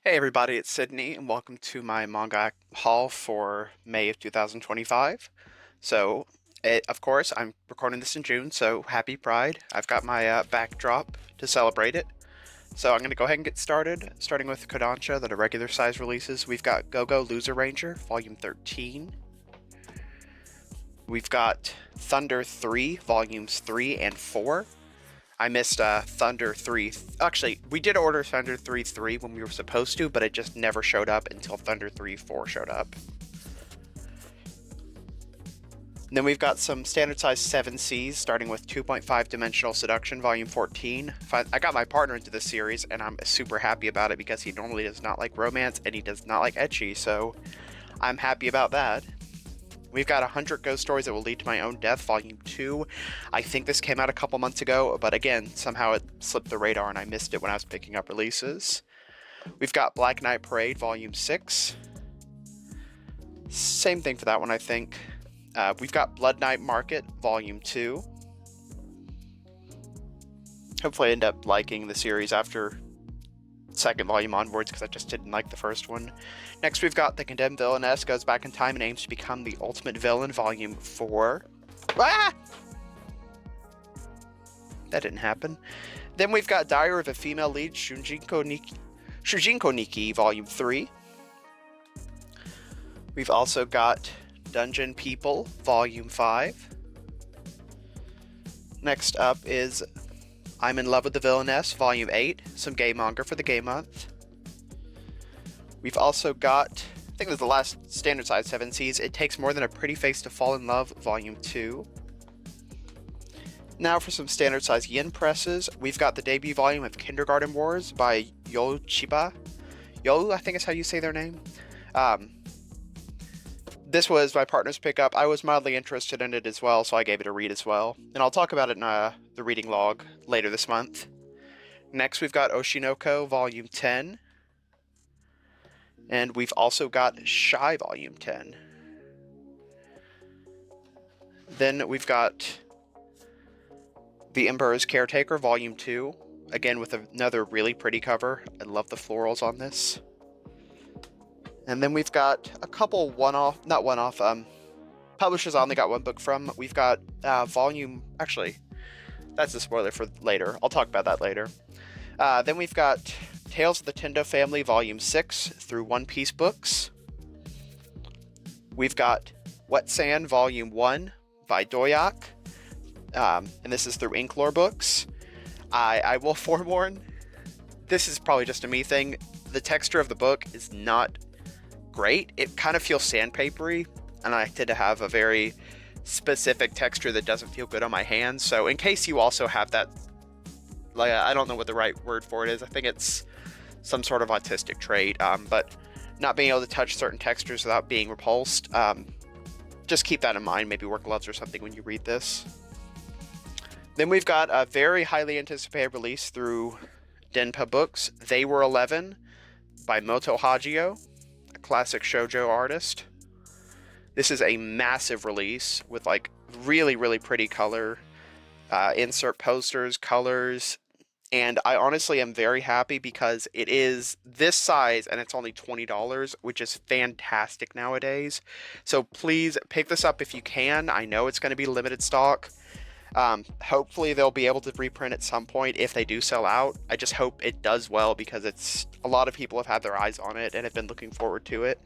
Hey everybody, it's Sydney, and welcome to my manga haul for May of 2025. Of course, I'm recording this in June, so happy Pride. I've got my backdrop to celebrate it. So I'm going to go ahead and get started, starting with Kodansha, that are regular size releases. We've got Go-Go Loser Ranger, Volume 13. We've got Thunder 3, Volumes 3 and 4. I missed Thunder 3. Actually, we did order Thunder 3 when we were supposed to, but it just never showed up until Thunder 3-4 showed up. And then we've got some standard size 7Cs, starting with 2.5 Dimensional Seduction, Volume 14. I got my partner into this series, and I'm super happy about it because he normally does not like romance, and he does not like ecchi, so I'm happy about that. We've got 100 Ghost Stories That Will Lead to My Own Death, Volume 2. I think this came out a couple months ago, but again, somehow it slipped the radar and I missed it when I was picking up releases. We've got Black Knight Parade, Volume 6. Same thing for that one, I think. We've got Blood Knight Market, Volume 2. Hopefully I end up liking the series after second volume onwards, because I just didn't like the first one. Next, we've got The Condemned Villainess Goes Back in Time and Aims to Become the Ultimate Villain, Volume 4. Ah! That didn't happen. Then we've got Diary of a Female Lead, Shujinko Nikki, Volume 3. We've also got Dungeon People, Volume 5. Next up is I'm in Love with the Villainess, Volume 8, some gay manga for the gay month. We've also got, I think this is the last standard size 7Cs, It Takes More Than a Pretty Face to Fall in Love, Volume 2. Now for some standard size yen presses, we've got the debut volume of Kindergarten Wars by Yo Chiba. Yo, I think is how you say their name. This was my partner's pickup. I was mildly interested in it as well, so I gave it a read as well. And I'll talk about it in the reading log later this month. Next, we've got Oshinoko, Volume 10. And we've also got Shy, Volume 10. Then we've got The Emperor's Caretaker, Volume 2. Again, with another really pretty cover. I love the florals on this. And then we've got a couple publishers I only got one book from. We've got actually, that's a spoiler for later. I'll talk about that later. Then we've got Tales of the Tendo Family, Volume 6 through One Piece Books. We've got Wet Sand, Volume 1 by Doyak. And this is through Inklore Books. I will forewarn, this is probably just a me thing. The texture of the book is not great. It kind of feels sandpapery, and I tend to have a very specific texture that doesn't feel good on my hands. So in case you also have that, like, I don't know what the right word for it is. I think it's some sort of autistic trait, but not being able to touch certain textures without being repulsed. Just keep that in mind. Maybe wear gloves or something when you read this. Then we've got a very highly anticipated release through Denpa Books, They Were 11 by Moto Hagio, a classic shoujo artist. This is a massive release with like really, really pretty color, insert posters, colors, and I honestly am very happy because it is this size and it's only $20, which is fantastic nowadays. So please pick this up if you can. I know it's going to be limited stock. Hopefully they'll be able to reprint at some point if they do sell out. I just hope it does well because it's a lot of people have had their eyes on it and have been looking forward to it.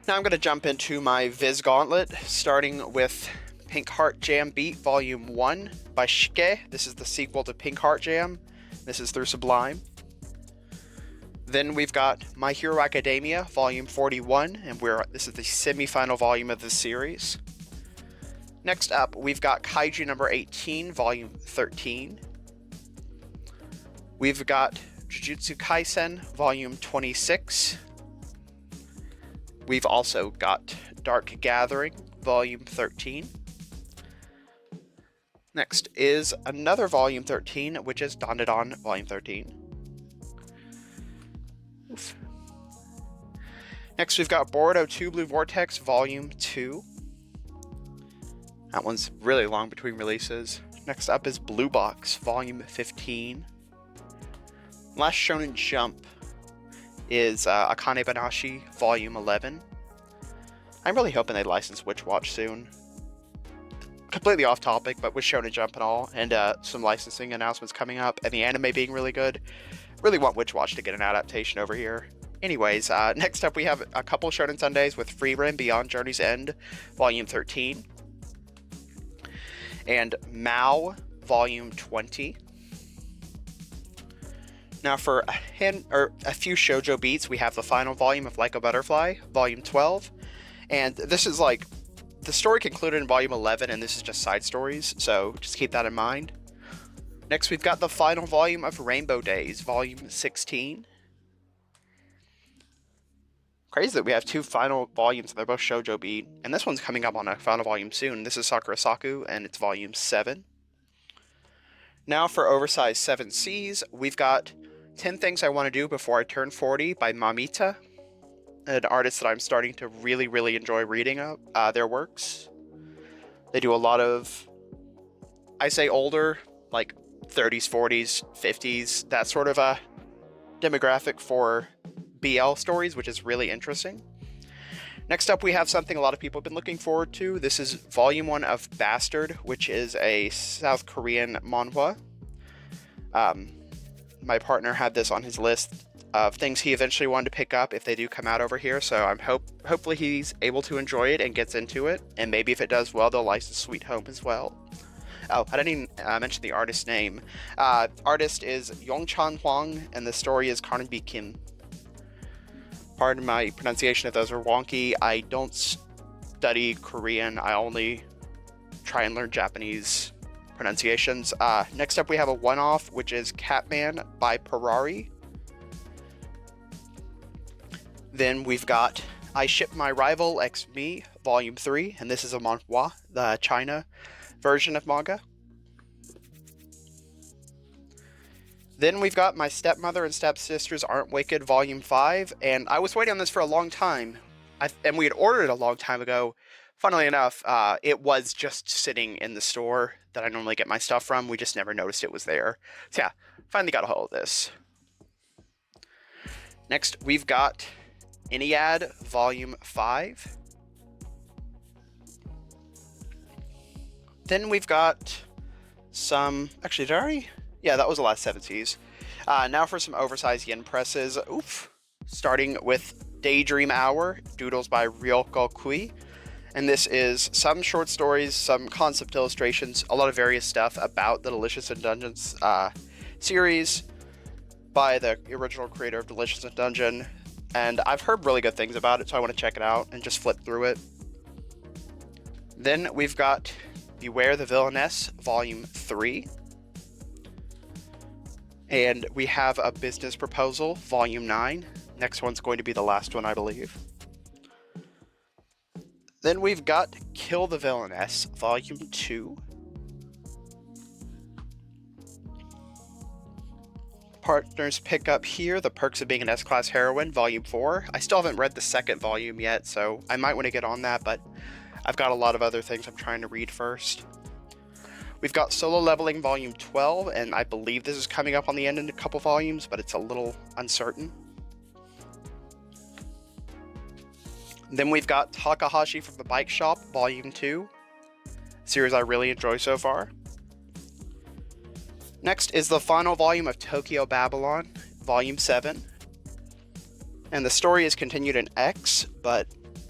Now I'm going to jump into my Viz Gauntlet, starting with Pink Heart Jam Beat Volume 1 by Shike. This is the sequel to Pink Heart Jam. This is through Sublime. Then we've got My Hero Academia Volume 41, and this is the semi-final volume of this series. Next up, we've got Kaiju number 18, Volume 13. We've got Jujutsu Kaisen, Volume 26. We've also got Dark Gathering, Volume 13. Next is another Volume 13, which is Dandadan, Volume 13. Oof. Next, we've got Boruto 2 Blue Vortex, Volume 2. That one's really long between releases. Next up is Blue Box, Volume 15. Last Shonen Jump, is Akane Banashi Volume 11. I'm really hoping they license Witch Watch soon. Completely off topic, but with Shonen Jump and all, and some licensing announcements coming up, and the anime being really good, really want Witch Watch to get an adaptation over here. Anyways, next up we have a couple Shonen Sundays with Freeran Beyond Journey's End, Volume 13, and Mao, Volume 20. Now for a few shoujo beats, we have the final volume of Like a Butterfly, Volume 12, and this is like, the story concluded in Volume 11, and this is just side stories, so just keep that in mind. Next, we've got the final volume of Rainbow Days, Volume 16. Crazy that we have two final volumes, and they're both shoujo beat, and this one's coming up on a final volume soon. This is Sakura Saku, and it's Volume 7. Now for Oversized 7 Cs, we've got 10 Things I Want to Do Before I Turn 40 by Mamita, an artist that I'm starting to really enjoy reading their works. They do a lot of, I say older, like 30s, 40s, 50s, that sort of a demographic for BL stories, which is really interesting. Next up, we have something a lot of people have been looking forward to. This is Volume 1 of Bastard, which is a South Korean manhwa. My partner had this on his list of things he eventually wanted to pick up if they do come out over here, so I'm hopefully he's able to enjoy it and gets into it, and maybe if it does well, they'll license Sweet Home as well. Oh, I didn't even mention the artist's name. Artist is Yongchan Huang, and the story is Carnaby Kim. Pardon my pronunciation if those are wonky. I don't study Korean. I only try and learn Japanese pronunciations. Next up, we have a one-off, which is Catman by Parari. Then we've got I Ship My Rival X Me, Volume 3, and this is a manhwa, the China version of manga. Then we've got My Stepmother and Stepsisters Aren't Wicked, Volume 5, and I was waiting on this for a long time, and we had ordered it a long time ago. Funnily enough, it was just sitting in the store that I normally get my stuff from. We just never noticed it was there. So yeah, finally got a hold of this. Next, we've got Iliad, Volume 5. Then we've got some, actually, did I already? Yeah, that was the last 7 Cs. Now for some oversized yen presses. Oof. Starting with Daydream Hour, Doodles by Ryoko Kui. And this is some short stories, some concept illustrations, a lot of various stuff about the Delicious in Dungeons series by the original creator of Delicious in Dungeon. And I've heard really good things about it, so I want to check it out and just flip through it. Then we've got Beware the Villainess, Volume 3. And we have A Business Proposal, Volume 9. Next one's going to be the last one, I believe. Then we've got Kill the Villainess, Volume 2. Partners pick up here The Perks of Being an S-Class Heroine, Volume 4. I still haven't read the second volume yet, so I might want to get on that, but I've got a lot of other things I'm trying to read first. We've got Solo Leveling Volume 12, and I believe this is coming up on the end in a couple volumes, but it's a little uncertain. Then we've got Takahashi from the Bike Shop, Volume 2, series I really enjoy so far. Next is the final volume of Tokyo Babylon, Volume 7. And the story is continued in X, but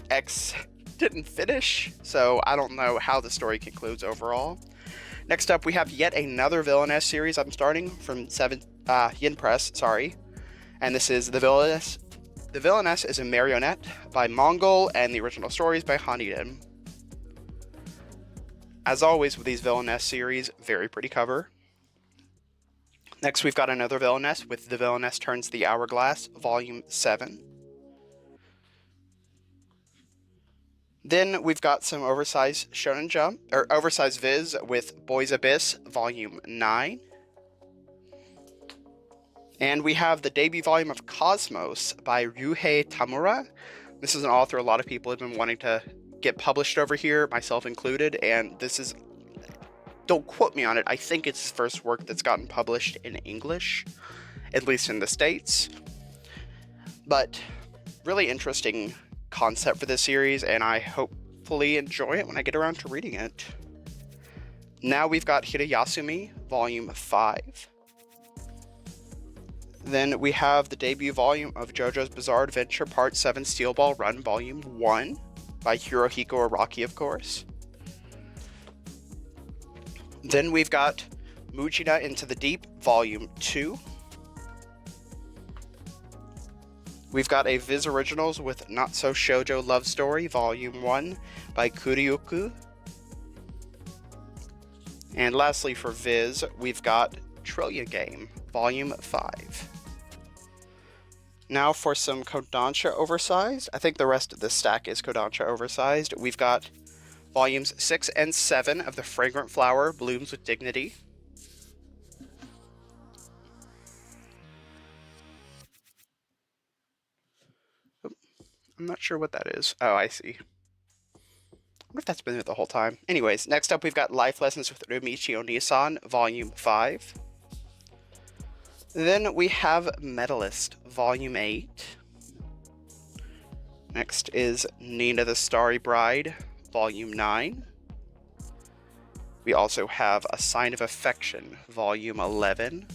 X didn't finish, so I don't know how the story concludes overall. Next up, we have yet another Villainess series I'm starting from Yen Press, sorry. And this is The Villainess. The Villainess is a Marionette by Mongol, and the original story is by Haniden. As always with these Villainess series, very pretty cover. Next, we've got another Villainess with The Villainess Turns the Hourglass, Volume 7. Then we've got some oversized Shonen Jump, or oversized Viz with Boys Abyss, Volume 9. And we have the debut volume of Cosmos by Ryuhei Tamura. This is an author a lot of people have been wanting to get published over here, myself included, and this is, don't quote me on it, I think it's his first work that's gotten published in English, at least in the States. But really interesting concept for this series, and I hopefully enjoy it when I get around to reading it. Now we've got Hirayasumi, Volume 5. Then we have the debut volume of JoJo's Bizarre Adventure Part 7 Steel Ball Run Volume 1 by Hirohiko Araki, of course. Then we've got Mujina Into the Deep Volume 2. We've got a Viz Originals with Not So Shoujo Love Story Volume 1 by Kuryuku. And lastly for Viz, we've got Trillion Game Volume 5. Now for some Kodansha Oversized. I think the rest of this stack is Kodansha Oversized. We've got Volumes 6 and 7 of The Fragrant Flower Blooms with Dignity. I'm not sure what that is. Oh, I see. I wonder if that's been there the whole time. Anyways, next up we've got Life Lessons with Rumichi Onisan, Volume 5. Then we have Medalist, Volume 8. Next is Nina the Starry Bride, Volume 9. We also have A Sign of Affection, Volume 11.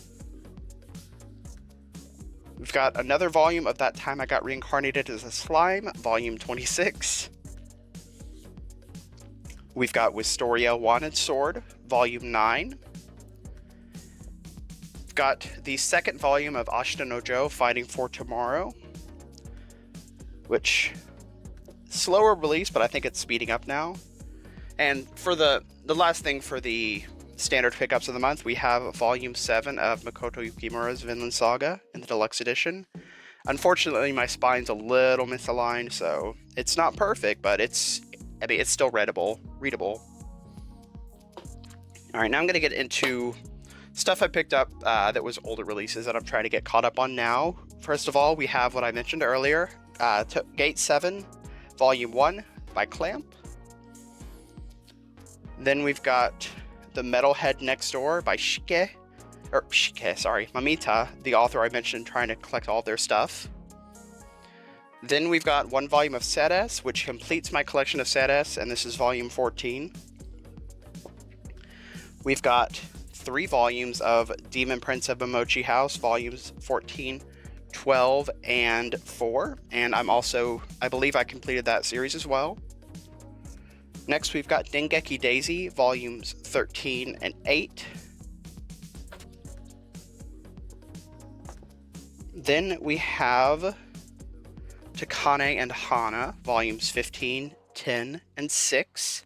We've got another volume of That Time I Got Reincarnated as a Slime, Volume 26. We've got Wistoria Wanted Sword, Volume 9. We've got the second volume of Ashita no Joe, Fighting for Tomorrow, which, slower release, but I think it's speeding up now. And for the last thing for the standard pickups of the month, we have Volume 7 of Makoto Yukimura's Vinland Saga in the deluxe edition. Unfortunately, my spine's a little misaligned, so it's not perfect, but it's still readable. Alright, now I'm going to get into stuff I picked up that was older releases that I'm trying to get caught up on now. First of all, we have what I mentioned earlier, Gate 7, Volume 1 by Clamp. Then we've got The Metalhead Next Door by Mamita, the author I mentioned trying to collect all their stuff. Then we've got one volume of Sad S, which completes my collection of Sad S, and this is Volume 14. We've got 3 volumes of Demon Prince of Momochi House, Volumes 14, 12, and 4, and I believe I completed that series as well. Next, we've got Dengeki Daisy, Volumes 13 and 8. Then we have Takane and Hana, Volumes 15, 10, and 6.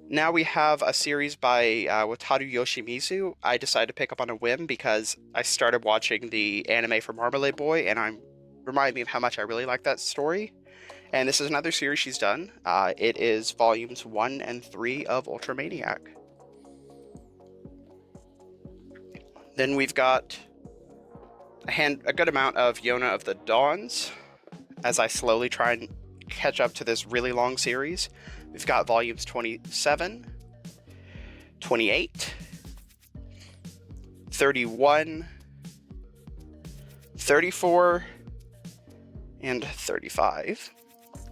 Now we have a series by Wataru Yoshimizu. I decided to pick up on a whim because I started watching the anime for Marmalade Boy, and reminded me of how much I really like that story. And this is another series she's done. It is Volumes 1 and 3 of Ultramaniac. Then we've got a good amount of Yona of the Dawns, as I slowly try and catch up to this really long series. We've got Volumes 27, 28, 31, 34, and 35.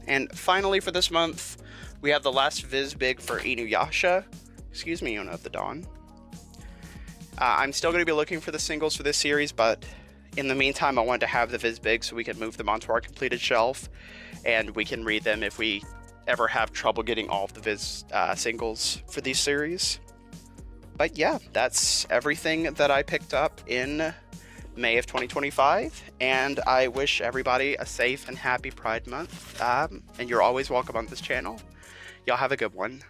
And finally for this month, we have the last Viz Big for Inuyasha. Excuse me, Yona of the Dawn. I'm still going to be looking for the singles for this series, but in the meantime, I wanted to have the Viz Big so we can move them onto our completed shelf, and we can read them if we ever have trouble getting all of the Viz singles for these series. But yeah, that's everything that I picked up in May of 2025, and I wish everybody a safe and happy Pride Month, and you're always welcome on this channel. Y'all have a good one.